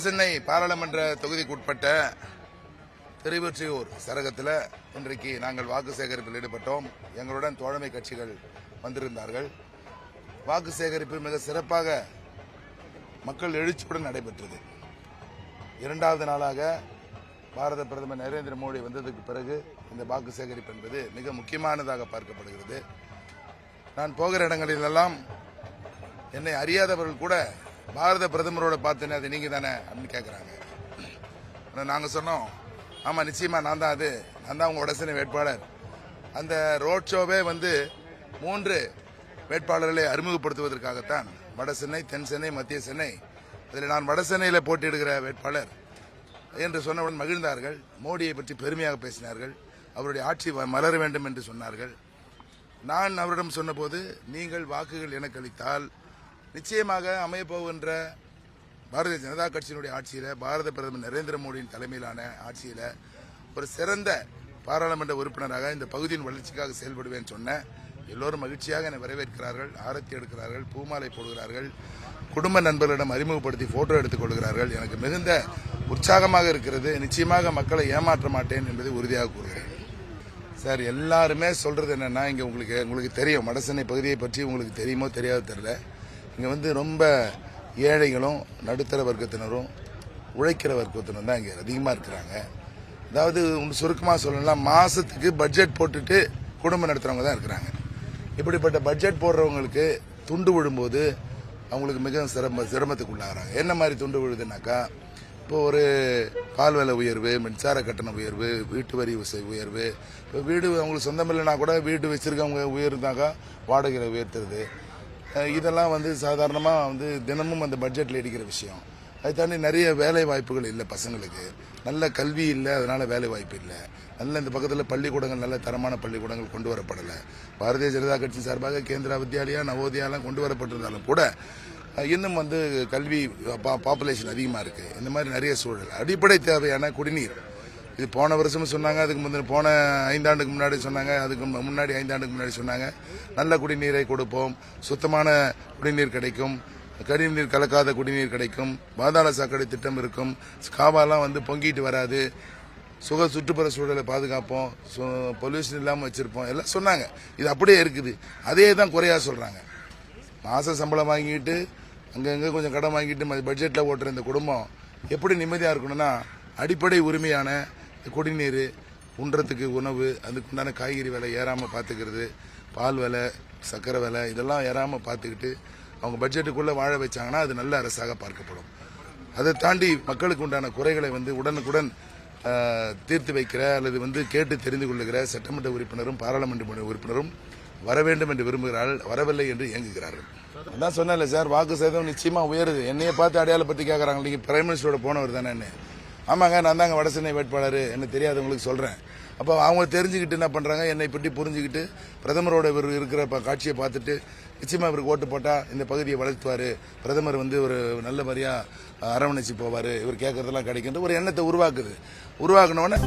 வடசென்னை பாராளுமன்ற தொகுதிக்குட்பட்ட திருவொற்றியூர் சரகத்தில் இன்றைக்கு நாங்கள் வாக்கு சேகரிப்பில் ஈடுபட்டோம். எங்களுடன் தோழமை கட்சிகள் வந்திருந்தார்கள். வாக்கு சேகரிப்பு மிக சிறப்பாக மக்கள் எழுச்சியுடன் நடைபெற்றது. இரண்டாவது நாளாக பாரத பிரதமர் நரேந்திர மோடி வந்ததுக்கு பிறகு இந்த வாக்கு சேகரிப்பு என்பது மிக முக்கியமானதாக பார்க்கப்படுகிறது. நான் போகிற இடங்களிலெல்லாம் என்னை அறியாதவர்கள் கூட பாரத பிரதமரோட பார்த்தேன்னு அது நீங்க தானே அப்படின்னு கேட்குறாங்க. நாங்கள் சொன்னோம், ஆமாம் நிச்சயமா நான் தான் உங்க வடசென்னை வேட்பாளர். அந்த ரோட் ஷோவே 3 வேட்பாளர்களை அறிமுகப்படுத்துவதற்காகத்தான். வடசென்னை, தென் சென்னை, மத்திய சென்னை. இதில் நான் வடசென்னையில் போட்டியிடுகிற வேட்பாளர் என்று சொன்னவுடன் மகிழ்ந்தார்கள். மோடியை பற்றி பெருமையாக பேசினார்கள். அவருடைய ஆட்சி மலர வேண்டும் என்று சொன்னார்கள். நான் அவரிடம் சொன்னபோது, நீங்கள் வாக்குகள் எனக்கு அளித்தால் நிச்சயமாக அமையப்போகின்ற பாரதிய ஜனதா கட்சியினுடைய ஆட்சியில், பாரத பிரதமர் நரேந்திர மோடியின் தலைமையிலான ஆட்சியில் ஒரு சிறந்த பாராளுமன்ற உறுப்பினராக இந்த பகுதியின் வளர்ச்சிக்காக செயல்படுவேன் சொன்னேன். எல்லோரும் மகிழ்ச்சியாக என்னை வரவேற்கிறார்கள், ஆரத்தி எடுக்கிறார்கள், பூமாலை போடுகிறார்கள், குடும்ப நண்பர்களிடம் அறிமுகப்படுத்தி போட்டோ எடுத்துக் கொள்கிறார்கள். எனக்கு மிகுந்த உற்சாகமாக இருக்கிறது. நிச்சயமாக மக்களை ஏமாற்ற மாட்டேன் என்பதை உறுதியாக கூறுகிறேன். சார், எல்லாருமே சொல்றது என்னன்னா, இங்க உங்களுக்கு தெரியும், வடசென்னை பகுதியை பற்றி உங்களுக்கு தெரியுமோ தெரியாத தெரியல. இங்க ரொம்ப ஏழைகளும் நடுத்தர வர்க்கத்தினரும் உழைக்கிற வர்க்கத்தினரும் தான் இங்க அதிகமா இருக்கிறாங்க. அதாவது சுருக்கமா சொல்லலாம், மாசத்துக்கு பட்ஜெட் போட்டுட்டு குடும்பம் நடத்துறவங்க தான் இருக்கிறாங்க. இப்படிப்பட்ட பட்ஜெட் போடுறவங்களுக்கு துண்டு விழும்போது அவங்களுக்கு மிக சிரமத்துக்குள்ளாகிறாங்க. என்ன மாதிரி துண்டு விழுதுனாக்கா, இப்போ ஒரு பால் விலை உயர்வு, மின்சார கட்டண உயர்வு, வீட்டு வரி உயர்வு, இப்போ வீடு அவங்களுக்கு சொந்தம் இல்லைனா கூட வீடு வச்சிருக்கவங்க உயர்ந்தாக்கா வாடகை உயர்த்துறது, இதெல்லாம் சாதாரணமாக தினமும் அந்த பட்ஜெட்டில் இடிக்கிற விஷயம். அதை தாண்டி நிறைய வேலை வாய்ப்புகள் இல்லை பசங்களுக்கு. நல்ல கல்வி இல்லை, அதனால வேலை வாய்ப்பு இல்லை. நல்ல இந்த பக்கத்தில் பள்ளிக்கூடங்கள், நல்ல தரமான பள்ளிக்கூடங்கள் கொண்டு வரப்படலை. பாரதிய ஜனதா கட்சி சார்பாக கேந்திரா வித்யாலயா, நவோதயாலாம் கொண்டு வரப்பட்டிருந்தாலும் கூட இன்னும் கல்வி பாப்புலேஷன் அதிகமாக இருக்கு. இந்த மாதிரி நிறைய சூழல். அடிப்படை தேவையான குடிநீர், இது போன வருஷமும் சொன்னாங்க, அதுக்கு போன 5 ஆண்டுக்கு முன்னாடி சொன்னாங்க, அதுக்கு முன்னாடி 5 ஆண்டுக்கு முன்னாடி சொன்னாங்க. நல்ல குடிநீரை கொடுப்போம், சுத்தமான குடிநீர் கிடைக்கும், கழிவுநீர் கலக்காத குடிநீர் கிடைக்கும், பாதாள சாக்கடை திட்டம் இருக்கும், காவாலாம் பொங்கிட்டு வராது, சுற்றுப்புற சூழலை பாதுகாப்போம், பொல்யூஷன் இல்லாமல் வச்சிருப்போம், எல்லாம் சொன்னாங்க. இது அப்படியே இருக்குது. அதே தான் குறையா சொல்றாங்க. மாச சம்பளம் வாங்கிட்டு அங்கங்க கொஞ்சம் கடன் வாங்கிட்டு பட்ஜெட்ல ஓட்டுற இந்த குடும்பம் எப்படி நிம்மதியா இருக்கணும்னா, அடிப்படை உரிமையான குடிநீர், உண்றதுக்கு உணவு, அதுக்குண்டான காய்கறி விலை ஏறாம பாத்துக்கிறது, பால் விலை, சக்கரை விலை இதெல்லாம் ஏறாம பாத்துக்கிட்டு அவங்க பட்ஜெட்டுக்குள்ள வாழ வச்சாங்கன்னா அது நல்ல அரசாக பார்க்கப்படும். அதை தாண்டி மக்களுக்கு உண்டான குறைகளை உடனுக்குடன் தீர்த்து வைக்கிற அல்லது கேட்டு தெரிந்து கொள்ளுகிற சட்டமன்ற உறுப்பினரும் பாராளுமன்ற உறுப்பினரும் வர வேண்டும் என்று விரும்புகிறார்கள், வரவில்லை என்று இயங்குகிறார்கள். அதான் சொன்னேன்ல சார், வாக்கு சேதம் நிச்சயமா உயருது. என்னைய பார்த்து அடையாளப்படுத்தி கேட்கறாங்க, நீங்க பிரைம் மினிஸ்டரோட போனவர் தானே. ஆமாங்க, நான் தாங்க வடசென்னை வேட்பாளர், என்ன தெரியாதவங்களுக்கு சொல்றேன். அப்போ அவங்க தெரிஞ்சுக்கிட்டு என்ன பண்றாங்க, என்னை பற்றி புரிஞ்சுக்கிட்டு பிரதமரோட இவர் இருக்கிற காட்சியை பார்த்துட்டு நிச்சயமா இவருக்கு ஓட்டு போட்டா இந்த பகுதியை வளர்த்துவாரு, பிரதமர் ஒரு நல்ல மாதிரியா அரவணைச்சு போவாரு, இவர் கேட்கறதெல்லாம் கிடைக்கின்ற ஒரு எண்ணத்தை உருவாக்குனோடனே